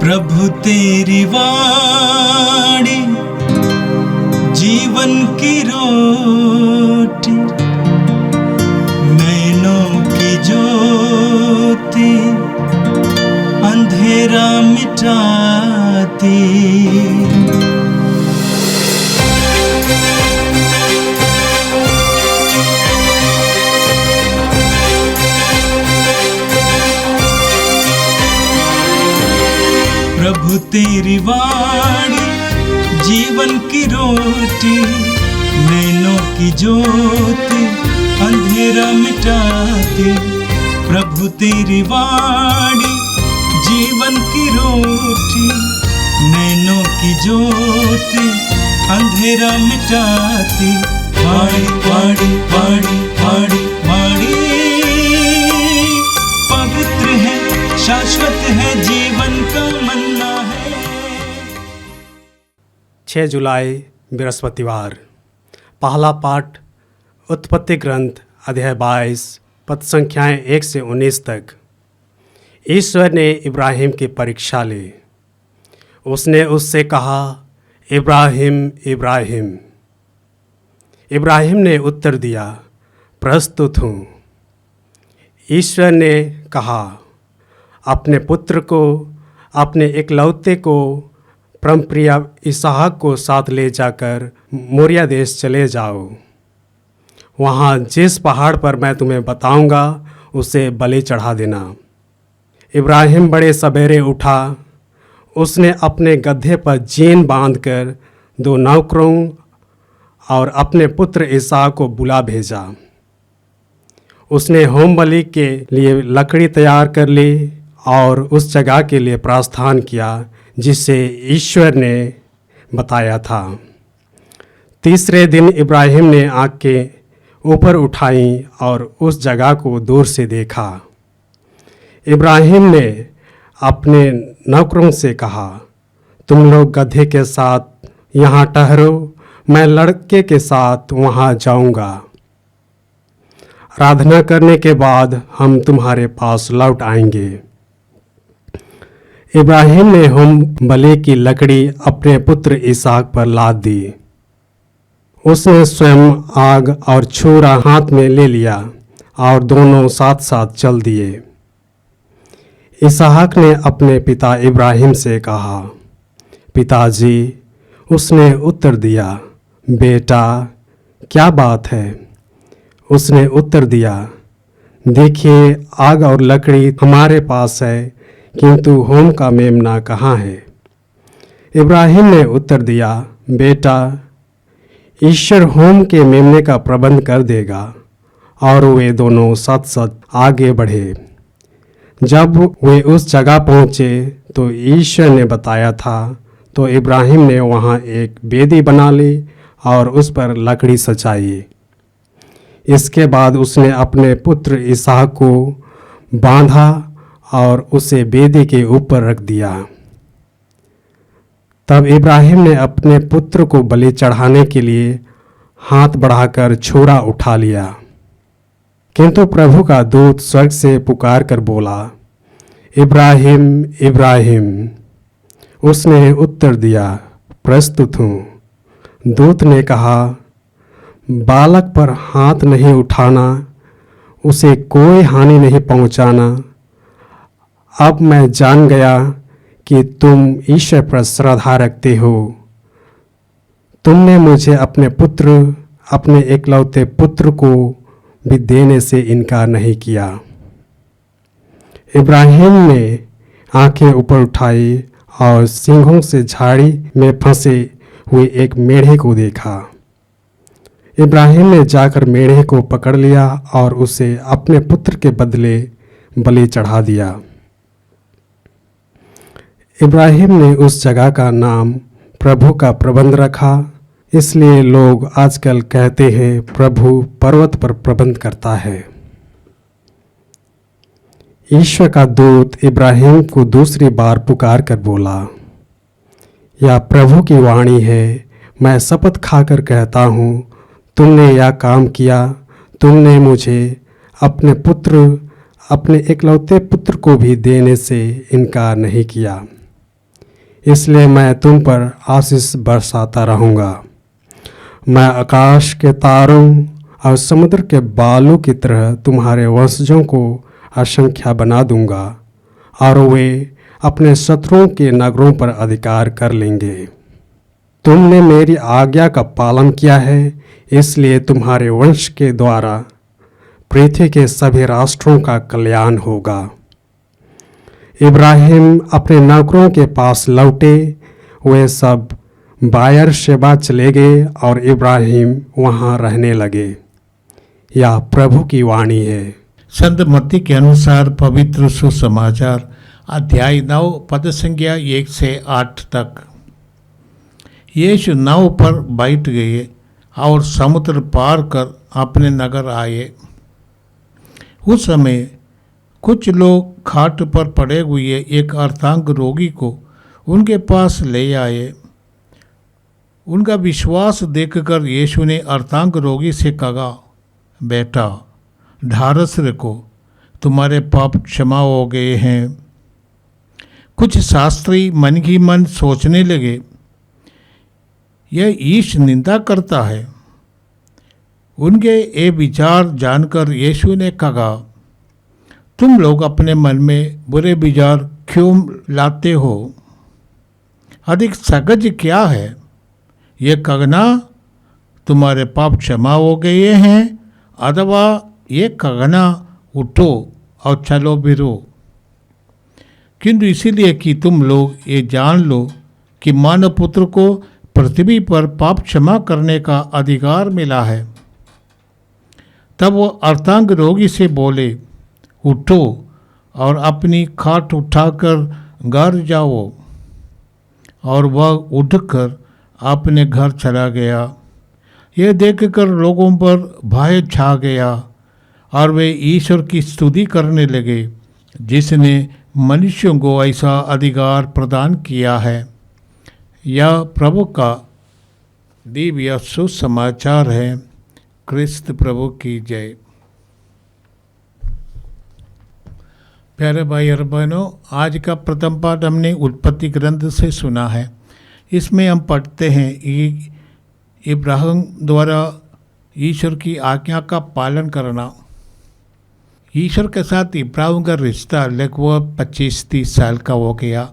प्रभु तेरी वाणी जीवन की रोटी, नैनों की ज्योति अंधेरा मिटाती। प्रभु तेरी वाणी जीवन की रोटी, नैनों की ज्योति अंधेरा मिटाती। प्रभु तेरी वाणी जीवन की रोटी, नैनों की ज्योति अंधेरा मिटाती। वाणी वाणी वाणी वाणी वाणी पवित्र है, शाश्वत है, जीवन का मन्ना है। 6 जुलाई बृहस्पतिवार। पहला पाठ उत्पत्ति ग्रंथ अध्याय 22 पद संख्याएँ 1 से 19 तक। ईश्वर ने इब्राहिम की परीक्षा ली। उसने उससे कहा, इब्राहिम इब्राहिम। इब्राहिम ने उत्तर दिया, प्रस्तुत हूँ। ईश्वर ने कहा, अपने पुत्र को, अपने इकलौते को, परमप्रिय इसहाक को साथ ले जाकर मोरिया देश चले जाओ। वहाँ जिस पहाड़ पर मैं तुम्हें बताऊंगा उसे बलि चढ़ा देना। इब्राहिम बड़े सवेरे उठा। उसने अपने गड्ढे पर जीन बांधकर 2 नौकरों और अपने पुत्र इसहाक को बुला भेजा। उसने होम बलि के लिए लकड़ी तैयार कर ली और उस जगह के लिए प्रार्थना किया जिसे ईश्वर ने बताया था। तीसरे दिन इब्राहिम ने आँखें ऊपर उठाई और उस जगह को दूर से देखा। इब्राहिम ने अपने नौकरों से कहा, तुम लोग गधे के साथ यहाँ ठहरो, मैं लड़के के साथ वहाँ जाऊँगा। आराधना करने के बाद हम तुम्हारे पास लौट आएंगे। इब्राहिम ने होम बलि की लकड़ी अपने पुत्र इसहाक पर लाद दी। उसने स्वयं आग और छुरा हाथ में ले लिया और दोनों साथ साथ चल दिए। इसहाक ने अपने पिता इब्राहिम से कहा, पिताजी। उसने उत्तर दिया, बेटा क्या बात है? उसने उत्तर दिया, देखिए आग और लकड़ी हमारे पास है, किंतु होम का मेमना कहाँ है? इब्राहिम ने उत्तर दिया, बेटा ईश्वर होम के मेमने का प्रबंध कर देगा। और वे दोनों साथ साथ आगे बढ़े। जब वे उस जगह पहुँचे तो ईश्वर ने बताया था, तो इब्राहिम ने वहाँ एक वेदी बना ली और उस पर लकड़ी सजाई। इसके बाद उसने अपने पुत्र इसहाक को बांधा और उसे वेदी के ऊपर रख दिया। तब इब्राहिम ने अपने पुत्र को बलि चढ़ाने के लिए हाथ बढ़ाकर छुरा उठा लिया। किंतु प्रभु का दूत स्वर्ग से पुकार कर बोला, इब्राहिम इब्राहिम। उसने उत्तर दिया, प्रस्तुत हूँ। दूत ने कहा, बालक पर हाथ नहीं उठाना, उसे कोई हानि नहीं पहुँचाना। अब मैं जान गया कि तुम ईश्वर पर श्रद्धा रखते हो। तुमने मुझे अपने पुत्र, अपने इकलौते पुत्र को भी देने से इनकार नहीं किया। इब्राहिम ने आंखें ऊपर उठाई और सींगों से झाड़ी में फंसे हुए एक मेढ़े को देखा। इब्राहिम ने जाकर मेढ़े को पकड़ लिया और उसे अपने पुत्र के बदले बलि चढ़ा दिया। इब्राहिम ने उस जगह का नाम प्रभु का प्रबंध रखा। इसलिए लोग आजकल कहते हैं, प्रभु पर्वत पर प्रबंध करता है। ईश्वर का दूत इब्राहिम को दूसरी बार पुकार कर बोला, यह प्रभु की वाणी है, मैं शपथ खाकर कहता हूँ, तुमने यह काम किया, तुमने मुझे अपने पुत्र, अपने इकलौते पुत्र को भी देने से इनकार नहीं किया। इसलिए मैं तुम पर आशीष बरसाता रहूँगा। मैं आकाश के तारों और समुद्र के बालू की तरह तुम्हारे वंशजों को असंख्या बना दूंगा और वे अपने शत्रुओं के नगरों पर अधिकार कर लेंगे। तुमने मेरी आज्ञा का पालन किया है, इसलिए तुम्हारे वंश के द्वारा पृथ्वी के सभी राष्ट्रों का कल्याण होगा। इब्राहिम अपने नौकरों के पास लौटे, वे सब बायर शेबा चले गए और इब्राहिम वहाँ रहने लगे। यह प्रभु की वाणी है। संत मत्ती के अनुसार पवित्र सुसमाचार अध्याय 9 पद संख्या 1 से 8 तक। यीशु नाव पर बैठ गए और समुद्र पार कर अपने नगर आए। उस समय कुछ लोग खाट पर पड़े हुए एक अर्धांग रोगी को उनके पास ले आए। उनका विश्वास देखकर यीशु ने अर्धांग रोगी से कहा, बेटा, ढारस रखो, तुम्हारे पाप क्षमा हो गए हैं। कुछ शास्त्री मन ही मन सोचने लगे, यह ईश निंदा करता है। उनके ये विचार जानकर यीशु ने कहा, तुम लोग अपने मन में बुरे विचार क्यों लाते हो? अधिक सहज क्या है, ये कहना तुम्हारे पाप क्षमा हो गए हैं, अथवा ये कहना उठो और चलो फिरो? किंतु इसीलिए कि तुम लोग ये जान लो कि मानव पुत्र को पृथ्वी पर पाप क्षमा करने का अधिकार मिला है। तब वो अर्धांग रोगी से बोले, उठो और अपनी खाट उठाकर घर जाओ। और वह उठकर अपने घर चला गया। यह देखकर लोगों पर भय छा गया और वे ईश्वर की स्तुति करने लगे, जिसने मनुष्यों को ऐसा अधिकार प्रदान किया है। यह प्रभु का दिव्य सुसमाचार है। क्रिस्त प्रभु की जय। प्यारे भाई और बहनों, आज का प्रथम पाठ हमने उत्पत्ति ग्रंथ से सुना है। इसमें हम पढ़ते हैं कि इब्राहिम द्वारा ईश्वर की आज्ञा का पालन करना। ईश्वर के साथ इब्राहिम का रिश्ता लगभग 25-30 साल का हो गया।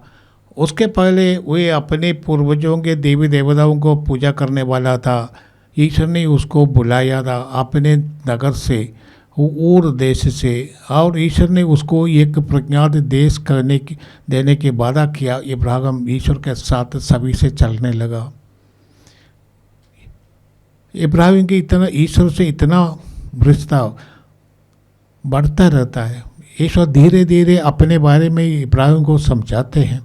उसके पहले वे अपने पूर्वजों के देवी देवताओं को पूजा करने वाला था। ईश्वर ने उसको बुलाया था अपने नगर से, ऊर देश से, और ईश्वर ने उसको एक प्रज्ञात देश देने के वादा किया। इब्राहिम ईश्वर के साथ सभी से चलने लगा। इब्राहिम के ईश्वर से इतना रिश्ता बढ़ता रहता है। ईश्वर धीरे धीरे अपने बारे में इब्राहिम को समझाते हैं।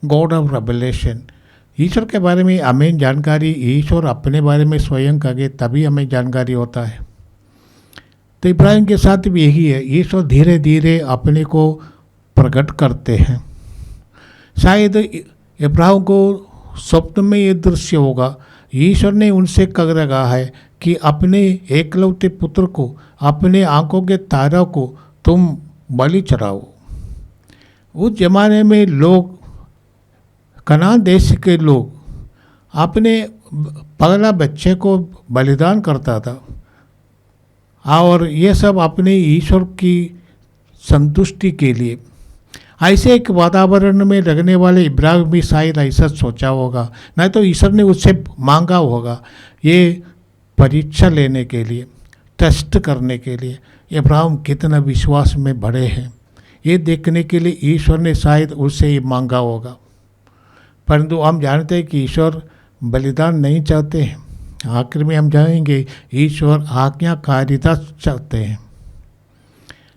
गॉड ऑफ रेवलेशन, ईश्वर के बारे में हमें जानकारी ईश्वर अपने बारे में स्वयं कहे तभी हमें जानकारी होता है। तो इब्राहिम के साथ भी यही है, ईश्वर धीरे धीरे अपने को प्रकट करते हैं। शायद इब्राहिम को स्वप्न में ये दृश्य होगा, ईश्वर ने उनसे कह रहा है कि अपने एकलौते पुत्र को, अपने आंखों के तारा को तुम बलि चढ़ाओ। उस जमाने में लोग, कनान देश के लोग अपने पगला बच्चे को बलिदान करता था, और ये सब अपने ईश्वर की संतुष्टि के लिए। ऐसे एक वातावरण में रहने वाले इब्राहिम भी शायद ऐसा सोचा होगा, नहीं तो ईश्वर ने उससे मांगा होगा ये परीक्षा लेने के लिए, टेस्ट करने के लिए इब्राहिम कितना विश्वास में बढ़े हैं, ये देखने के लिए ईश्वर ने शायद उससे ही मांगा होगा। परंतु हम जानते हैं कि ईश्वर बलिदान नहीं चाहते हैं। आखिर में हम जानेंगे ईश्वर आज्ञाकारिता चाहते हैं।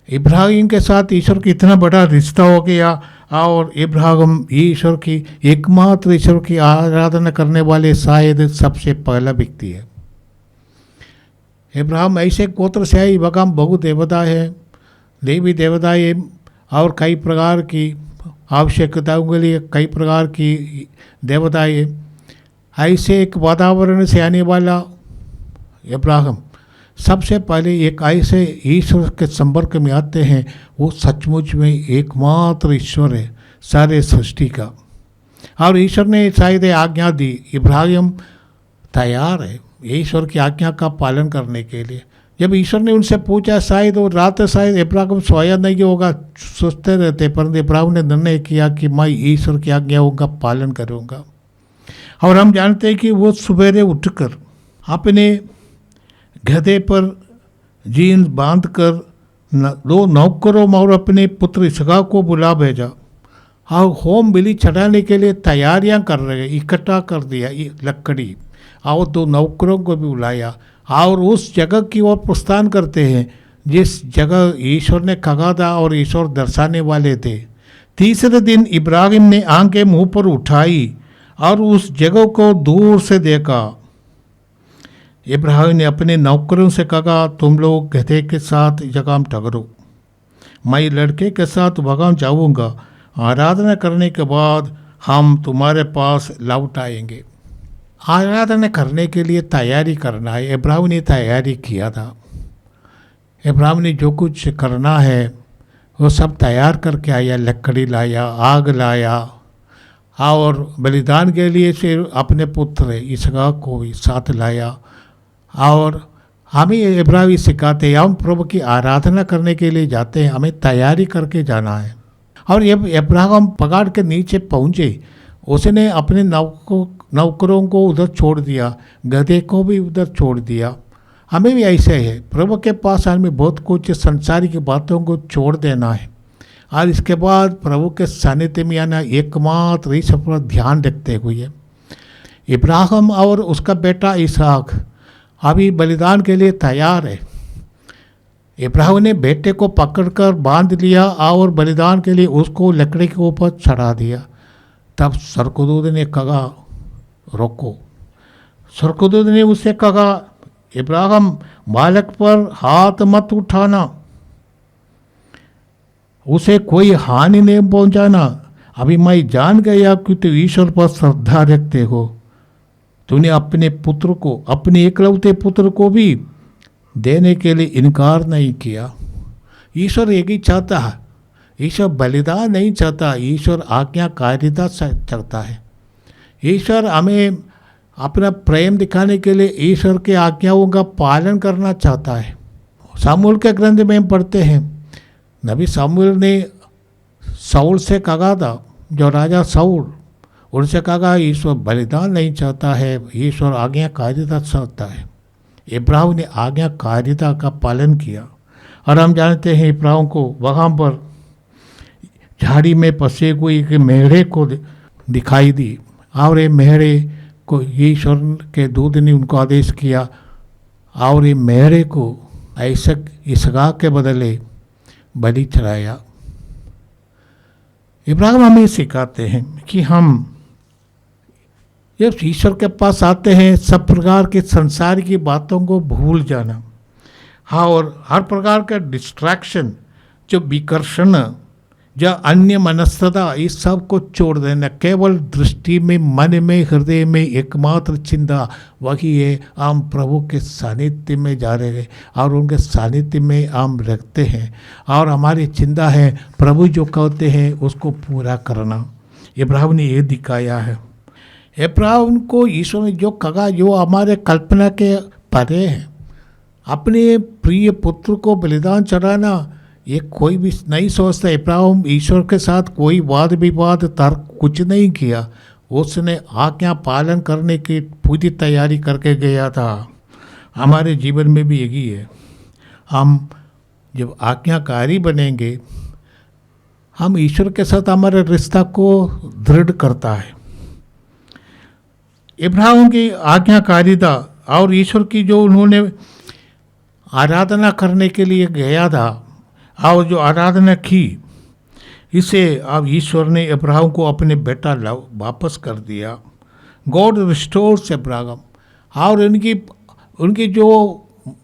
इब्राहिम के साथ ईश्वर की इतना बड़ा रिश्ता हो गया, और इब्राहिम ईश्वर की एकमात्र ईश्वर की आराधना करने वाले शायद सबसे पहला व्यक्ति है। इब्राहिम ऐसे गोत्र से है, वहाँ बहु देवता है, देवी देवताएँ और कई प्रकार की आवश्यकताओं के लिए कई प्रकार की देवताएँ। ऐसे एक वातावरण से आने वाला इब्राहिम सबसे पहले एक ऐसे ईश्वर के संपर्क में आते हैं, वो सचमुच में एकमात्र ईश्वर है सारे सृष्टि का। और ईश्वर ने शायद आज्ञा दी, इब्राहिम तैयार है ईश्वर की आज्ञा का पालन करने के लिए। जब ईश्वर ने उनसे पूछा, शायद वो रात शायद इब्राहिम सोया नहीं होगा, सोचते रहते, परंतु इब्राहिम ने निर्णय किया कि मैं ईश्वर की आज्ञाओं का पालन करूँगा। और हम जानते हैं कि वो सवेरे उठकर अपने गधे पर जीन्स बांधकर दो नौकरों और अपने पुत्र इसहाक को बुला भेजा और होम बलि चढ़ाने के लिए तैयारियां कर रहे, इकट्ठा कर दिया लकड़ी, और दो नौकरों को भी बुलाया और उस जगह की ओर प्रस्थान करते हैं जिस जगह ईश्वर ने कहा था और ईश्वर दर्शाने वाले थे। तीसरे दिन इब्राहिम ने आंखें मुंह पर उठाई और उस जगह को दूर से देखा। इब्राहिम ने अपने नौकरों से कहा, तुम लोग गधे के साथ जगह ठहरो, मैं लड़के के साथ वहाँ जाऊँगा, आराधना करने के बाद हम तुम्हारे पास लौट आएंगे। आराधना करने के लिए तैयारी करना है। इब्राहिम ने तैयारी किया था। इब्राहिम ने जो कुछ करना है वो सब तैयार करके आया, लकड़ी लाया, आग लाया और बलिदान के लिए फिर अपने पुत्र इसहाक को भी साथ लाया। और हमें इब्राहिम सिखाते हैं, हम प्रभु की आराधना करने के लिए जाते हैं, हमें तैयारी करके जाना है। और इब्राहिम पहाड़ के नीचे पहुँचे, उसने अपने नौकरों को उधर छोड़ दिया, गधे को भी उधर छोड़ दिया। हमें भी ऐसे है, प्रभु के पास हमें बहुत कुछ संसारिक बातों को छोड़ देना है और इसके बाद प्रभु के सानिध्य में आना, एकमात्र इस पर ध्यान रखते हुए। इब्राहिम और उसका बेटा इसहाक अभी बलिदान के लिए तैयार है। इब्राहिम ने बेटे को पकड़कर बांध लिया और बलिदान के लिए उसको लकड़ी के ऊपर चढ़ा दिया। तब स्वर्गदूत ने कहा, रोको। स्वर्गदूत ने उससे कहा, इब्राहिम बालक पर हाथ मत उठाना, उसे कोई हानि नहीं पहुंचाना। अभी मैं जान गया कि तू ईश्वर पर श्रद्धा रखते हो। तूने अपने पुत्र को, अपने इकलौते पुत्र को भी देने के लिए इनकार नहीं किया। ईश्वर एक ही चाहता है, ईश्वर बलिदान नहीं चाहता, ईश्वर आज्ञाकारिता चाहता है। ईश्वर हमें अपना प्रेम दिखाने के लिए ईश्वर के आज्ञाओं का पालन करना चाहता है। सामुएल के ग्रंथ में हम पढ़ते हैं, नबी सामुएल ने शाऊल से कहा था, जो राजा शाऊल, उनसे कहा ईश्वर बलिदान नहीं चाहता है, ईश्वर आज्ञाकारिता चाहता है। इब्राहिम ने आज्ञाकारिता का पालन किया और हम जानते हैं इब्राहिम को वहाँ पर झाड़ी में फंसे हुए एक मेढ़े को दिखाई दी और ये मेढ़े को ईश्वर के दूत ने उनको आदेश किया और ये मेढ़े को ऐसा इसहाक के बदले बलि चढ़ाया। इब्राहिम हमें सिखाते हैं कि हम जब ईश्वर के पास आते हैं सब प्रकार के संसार की बातों को भूल जाना, हाँ, और हर प्रकार का डिस्ट्रैक्शन, जो विकर्षण, जो अन्य मनस्तता, इस सब को छोड़ देना। केवल दृष्टि में, मन में, हृदय में एकमात्र चिंता वही है, हम प्रभु के सानिध्य में जा रहे हैं और उनके सानिध्य में हम रखते हैं और हमारी चिंता है प्रभु जो कहते हैं उसको पूरा करना। इब्राहिम ने ये दिखाया है। इब्राहिम को ईश्वर ने जो कहा, जो हमारे कल्पना के परे है, अपने प्रिय पुत्र को बलिदान चढ़ाना, ये कोई भी नहीं सोचता। इब्राहिम ईश्वर के साथ कोई वाद विवाद तर्क कुछ नहीं किया, उसने आज्ञा पालन करने की पूरी तैयारी करके गया था। हमारे जीवन में भी यही है, हम जब आज्ञाकारी बनेंगे, हम ईश्वर के साथ हमारे रिश्ता को दृढ़ करता है। इब्राहिम की आज्ञाकारिता और ईश्वर की जो उन्होंने आराधना करने के लिए गया था और जो आराधना की, इसे अब ईश्वर ने इब्राहिम को अपने बेटा वापस कर दिया। गॉड रिस्टोर्स इब्राहिम और उनकी जो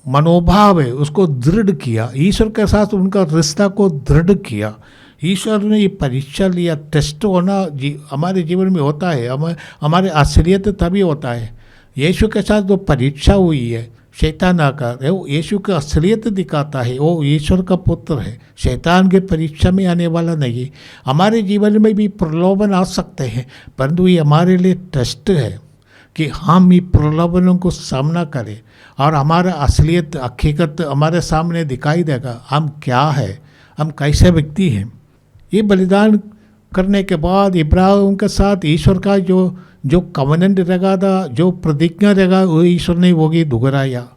मनोभाव है उसको दृढ़ किया, ईश्वर के साथ उनका रिश्ता को दृढ़ किया। ईश्वर ने ये परीक्षा लिया। टेस्ट होना हमारे जीवन में होता है, हमारे आश्चर्य तभी होता है। यीशु के साथ जो परीक्षा हुई है, शैतान आकर वो यीशु का असलियत दिखाता है, वो ईश्वर का पुत्र है, शैतान के परीक्षा में आने वाला नहीं। हमारे जीवन में भी प्रलोभन आ सकते हैं, परंतु ये हमारे लिए टेस्ट है कि हम ये प्रलोभनों को सामना करें और हमारा असलियत हकीकत हमारे सामने दिखाई देगा, हम क्या है, हम कैसे व्यक्ति हैं। ये बलिदान करने के बाद इब्राहिम के साथ ईश्वर का जो कवनेंट रखा था, जो प्रतिज्ञा रखा, वो ईश्वर ने वो भी दोहराया।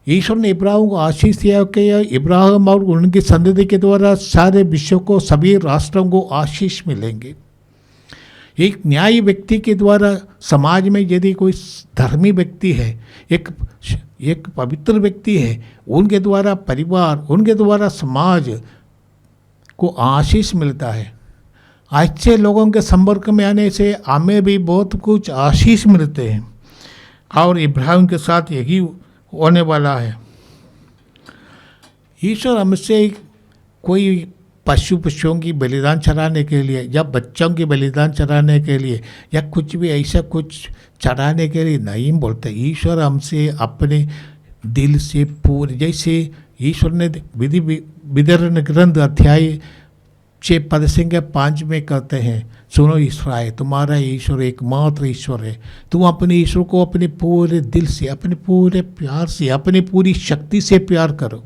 ईश्वर ने इब्राहिम को आशीष दिया कि इब्राहिम और उनकी संतति के द्वारा सारे विश्व को, सभी राष्ट्रों को आशीष मिलेंगे। एक न्यायी व्यक्ति के द्वारा समाज में यदि कोई धर्मी व्यक्ति है, एक पवित्र व्यक्ति है, उनके द्वारा परिवार, उनके द्वारा समाज को आशीष मिलता है। अच्छे लोगों के संपर्क में आने से हमें भी बहुत कुछ आशीष मिलते हैं और इब्राहिम के साथ यही होने वाला है। ईश्वर हमसे कोई पशुओं की बलिदान चढ़ाने के लिए या बच्चों की बलिदान चढ़ाने के लिए या कुछ भी ऐसा कुछ चढ़ाने के लिए नहीं बोलते। ईश्वर हमसे अपने दिल से पूरे, जैसे ईश्वर ने विवरण ग्रंथ अध्याय 6:5 में कहते हैं, सुनो इस्राएल, तुम्हारा ईश्वर एकमात्र ईश्वर है, तुम अपने ईश्वर को अपने पूरे दिल से, अपने पूरे प्यार से, अपनी पूरी शक्ति से प्यार करो।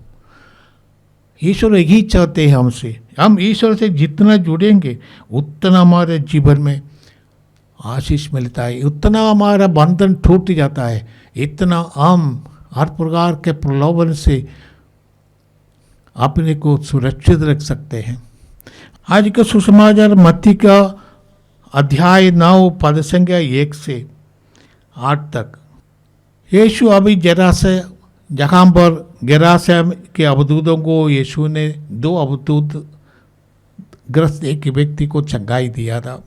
ईश्वर यही चाहते हैं हमसे। हम ईश्वर से जितना जुड़ेंगे उतना हमारे जीवन में आशीष मिलता है, उतना हमारा बंधन टूट जाता है, इतना हम हर प्रकार के प्रलोभन से अपने को सुरक्षित रख सकते हैं। आज का सुसमाचार मत्ती का अध्याय 9 पद संख्या 1 से 8 तक। यीशु अभी जगह पर गेरासा के अवधूतों को यीशु ने 2 अवधूत ग्रस्त एक व्यक्ति को चंगाई दिया था।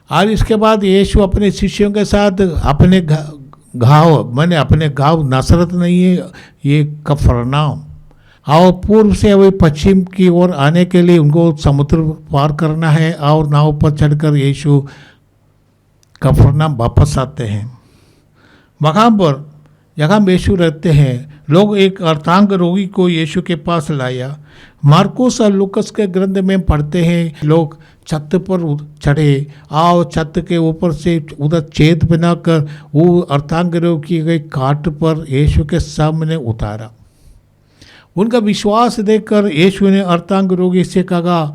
और इसके बाद यीशु अपने शिष्यों के साथ अपने गाँव नासरत नहीं है, ये कफरनाम, और पूर्व से वे पश्चिम की ओर आने के लिए उनको समुद्र पार करना है और नाव पर चढ़कर यीशु कफरनाम वापस आते हैं। वहाँ पर जहाँ यीशु रहते हैं, लोग एक अर्धांग रोगी को यीशु के पास लाया। मार्कुस और लूकस के ग्रंथ में पढ़ते हैं, लोग छत पर चढ़े और छत के ऊपर से उधर छेद बनाकर वो अर्धांग रोगी के काट पर यीशु के सामने उतारा। उनका विश्वास देखकर यीशु ने अर्धांग रोगी से कहा,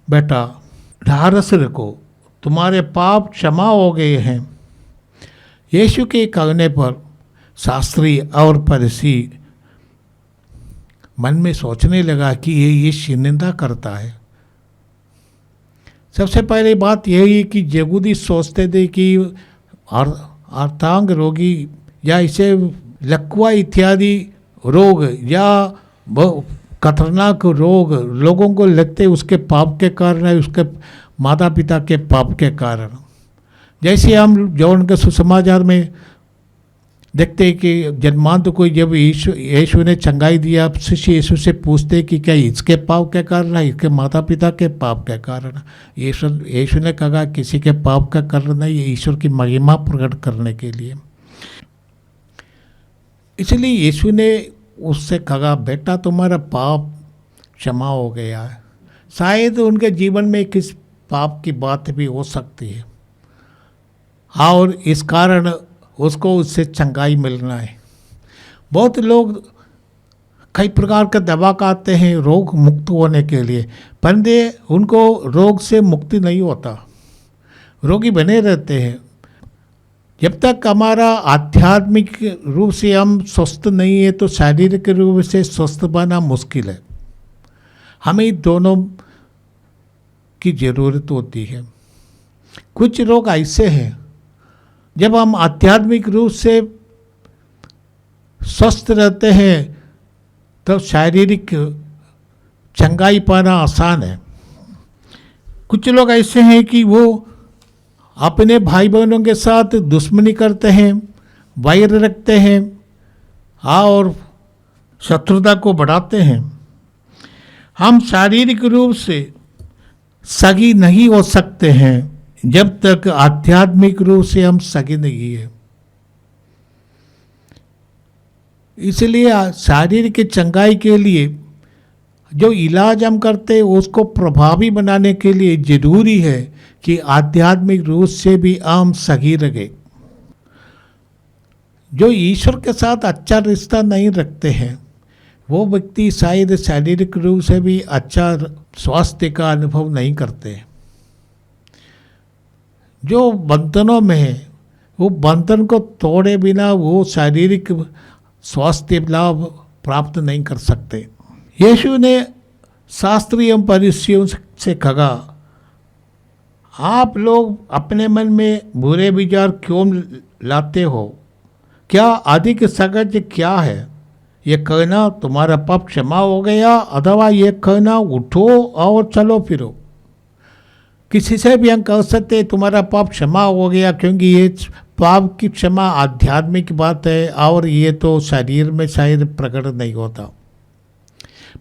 बेटा ढारस रखो, तुम्हारे पाप क्षमा हो गए हैं। यीशु के कहने पर शास्त्री और फरीसी मन में सोचने लगा कि ये निंदा करता है। सबसे पहले बात यही है कि यहूदी सोचते थे कि अर्धांग रोगी या इसे लकवा इत्यादि रोग या खतरनाक रोग लोगों को लगते उसके पाप के कारण है, उसके माता पिता के पाप के कारण। जैसे हम जौन के सुसमाचार में देखते हैं कि जन्मांत को जब यीशु ने चंगाई दिया, शिष्य यीशु से पूछते कि क्या इसके पाप के कारण है, इसके माता पिता के पाप के कारण। यीशु ने कहा किसी के पाप का कारण नहीं, ईश्वर की महिमा प्रकट करने के लिए। इसलिए यीशु ने उससे कहा, बेटा तुम्हारा पाप क्षमा हो गया है। शायद उनके जीवन में किस पाप की बात भी हो सकती है और इस कारण उसको उससे चंगाई मिलना है। बहुत लोग कई प्रकार के दवा खाते हैं रोग मुक्त होने के लिए, परंतु उनको रोग से मुक्ति नहीं होता, रोगी बने रहते हैं। जब तक हमारा आध्यात्मिक रूप से हम स्वस्थ नहीं है तो शारीरिक रूप से स्वस्थ बनना मुश्किल है। हमें दोनों की ज़रूरत होती है। कुछ लोग ऐसे हैं, जब हम आध्यात्मिक रूप से स्वस्थ रहते हैं तो शारीरिक चंगाई पाना आसान है। कुछ लोग ऐसे हैं कि वो अपने भाई बहनों के साथ दुश्मनी करते हैं, वैर रखते हैं और शत्रुता को बढ़ाते हैं। हम शारीरिक रूप से सगी नहीं हो सकते हैं जब तक आध्यात्मिक रूप से हम सगे नहीं है। इसलिए शारीरिक चंगाई के लिए जो इलाज हम करते हैं उसको प्रभावी बनाने के लिए जरूरी है कि आध्यात्मिक रूप से भी हम सही रहे। जो ईश्वर के साथ अच्छा रिश्ता नहीं रखते हैं वो व्यक्ति शायद शारीरिक रूप से भी अच्छा स्वास्थ्य का अनुभव नहीं करते। जो बंधनों में है वो बंधन को तोड़े बिना वो शारीरिक स्वास्थ्य लाभ प्राप्त नहीं कर सकते। यीशु ने शास्त्री एवं फरीसियों से कहा, आप लोग अपने मन में बुरे विचार क्यों लाते हो? क्या अधिक सहज क्या है, ये कहना तुम्हारा पाप क्षमा हो गया, अथवा ये कहना उठो और चलो फिरो? किसी से भी हम कह सकते तुम्हारा पाप क्षमा हो गया, क्योंकि ये पाप की क्षमा आध्यात्मिक बात है और ये तो शरीर में शायद प्रकट नहीं होता।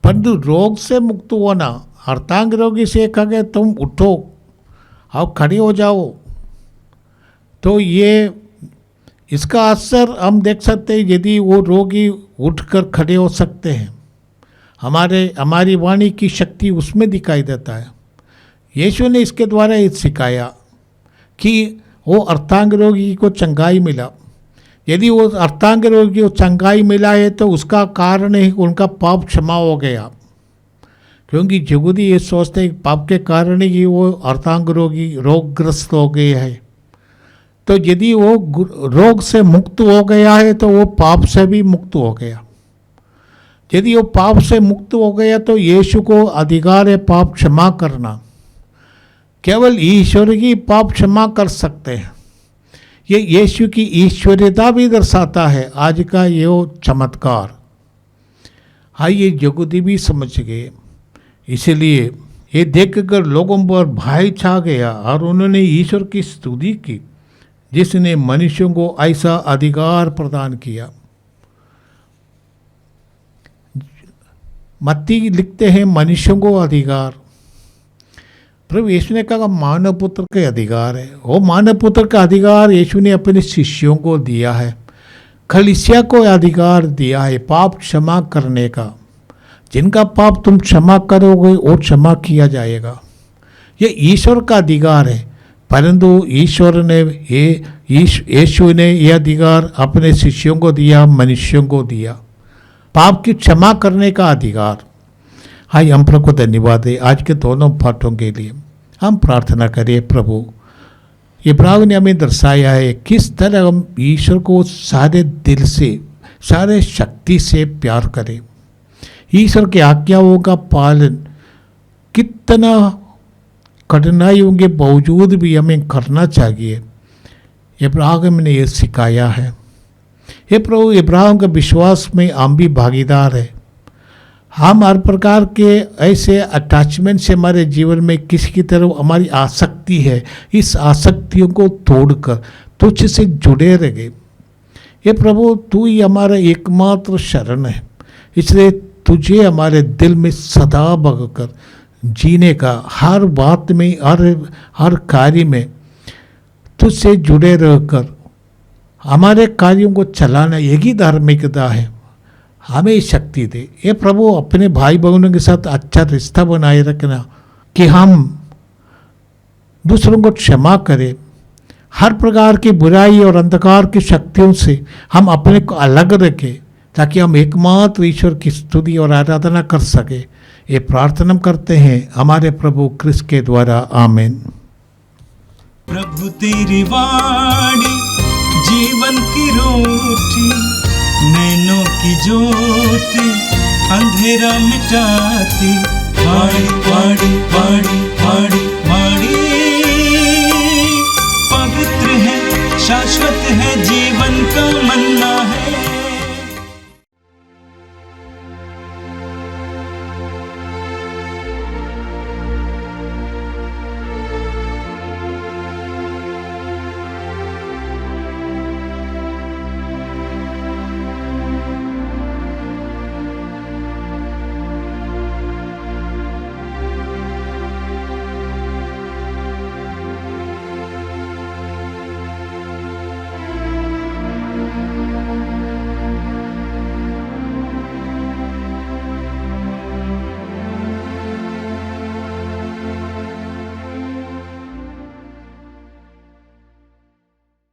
परंतु रोग से मुक्त होना, अर्धांग रोगी से कहे तुम उठो और खड़े हो जाओ, तो ये इसका असर हम देख सकते हैं। यदि वो रोगी उठकर खड़े हो सकते हैं, हमारी वाणी की शक्ति उसमें दिखाई देता है। यीशु ने इसके द्वारा ये सिखाया कि वो अर्धांग रोगी को चंगाई मिला। यदि वो अर्धांग रोगी को चंगाई मिला है तो उसका कारण है उनका पाप क्षमा हो गया, क्योंकि यहूदी ये सोचते हैं पाप के कारण ही वो अर्धांग रोगी रोगग्रस्त हो गए हैं। तो यदि वो रोग से मुक्त हो गया है तो वो पाप से भी मुक्त हो गया। यदि वो पाप से मुक्त हो गया तो यीशु को अधिकार है पाप क्षमा करना। केवल ईश्वर ही पाप क्षमा कर सकते हैं। ये यीशु की ईश्वरीयता भी दर्शाता है आज का ये चमत्कार। आइए यहूदी भी समझ गए, इसलिए ये देखकर लोगों पर भय छा गया और उन्होंने ईश्वर की स्तुति की जिसने मनुष्यों को ऐसा अधिकार प्रदान किया। मत्ती लिखते हैं मनुष्यों को अधिकार। प्रभु यीशु ने कहा मानव पुत्र के अधिकार है। वो मानव पुत्र का अधिकार यीशु ने अपने शिष्यों को दिया है, कलीसिया को अधिकार दिया है पाप क्षमा करने का। जिनका पाप तुम क्षमा करोगे वो क्षमा किया जाएगा। ये ईश्वर का अधिकार है, परंतु ईश्वर ने यीशु ने यह अधिकार अपने शिष्यों को दिया, मनुष्यों को दिया, पाप की क्षमा करने का अधिकार। हाँ, हम प्रभु को धन्यवाद है आज के दोनों पाठों के लिए। हम प्रार्थना करें प्रभु, इब्राहिम ने हमें दर्शाया है किस तरह हम ईश्वर को सारे दिल से सारे शक्ति से प्यार करें। ईश्वर की आज्ञाओं का पालन कितना कठिनाइयों के बावजूद भी हमें करना चाहिए, इब्राहिम ने यह सिखाया है। ये प्रभु इब्राहिम के विश्वास में हम भी भागीदार है। हम हर प्रकार के ऐसे अटैचमेंट से हमारे जीवन में किसी की तरफ हमारी आसक्ति है, इस आसक्तियों को तोड़कर तुझ से जुड़े रहे। ये प्रभु तू ही हमारा एकमात्र शरण है, इसलिए तुझे हमारे दिल में सदा भगकर जीने का, हर बात में हर कार्य में तुझसे जुड़े रहकर हमारे कार्यों को चलाना यही धार्मिकता है। हमें शक्ति दे ये प्रभु, अपने भाई बहनों के साथ अच्छा रिश्ता बनाए रखना कि हम दूसरों को क्षमा करें, हर प्रकार की बुराई और अंधकार की शक्तियों से हम अपने को अलग रखें ताकि हम एकमात्र ईश्वर की स्तुति और आराधना कर सके। ये प्रार्थना करते हैं हमारे प्रभु क्रिस्त के द्वारा, आमीन। प्रभु तेरी वाणी जीवन की रोटी, नैनों की ज्योति अंधेरा मिटाती। वाणी वाणी वाणी